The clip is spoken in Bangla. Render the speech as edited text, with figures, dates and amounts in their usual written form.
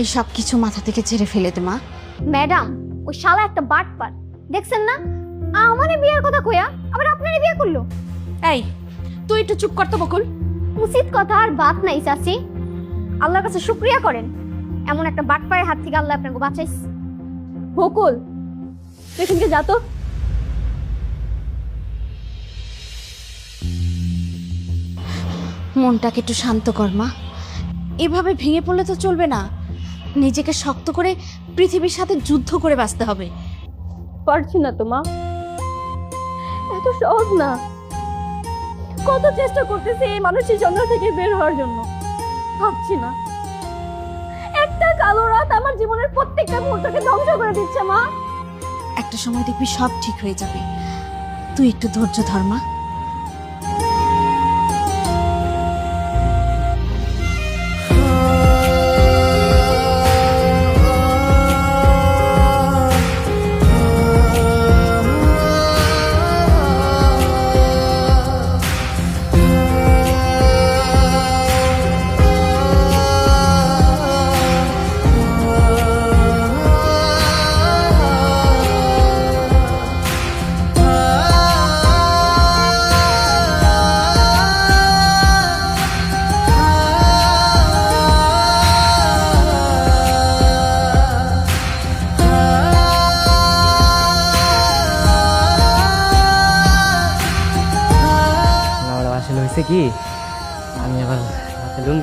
এই সব কিছু মাথা থেকে ঝেড়ে ফেলে দে মা। ম্যাডাম, ওই শালা একটা বাটপার, দেখছেন না? আমারে বিয়ের কথা কইয়া আবার আপনারে বিয়ে করলো। এই তুই একটু চুপ কর তো বকুল। উচিত কথা আর বাত নাই চাচি। আল্লাহর কাছে শুকরিয়া করেন, এমন একটা বাটপারের হাত থেকে আল্লাহ আপনাকে বাঁচাইছে। বকুল, তুই এখানকে যা তো। মনটাকে একটু শান্ত কর মা। এভাবে ভেঙে পড়লে তো চলবে না। নিজেকে শক্ত করে পৃথিবীর সাথে যুদ্ধ করে বাঁচতে হবে। পারছি না তো মা, এত সহজ না। কত চেষ্টা করতেছি এই মানুষের জন্য থেকে বের হওয়ার জন্য, ভাবছি না। একটা কালো রাত আমার জীবনের প্রত্যেকটা মুহূর্তকে ধ্বংস করে দিচ্ছে মা। একটা সময় দেখবি সব ঠিক হয়ে যাবে। তুই একটু ধৈর্য ধর মা। না, ওরা আসলে হয়েছে কি, আমি আবার হাতে লুঙ্গি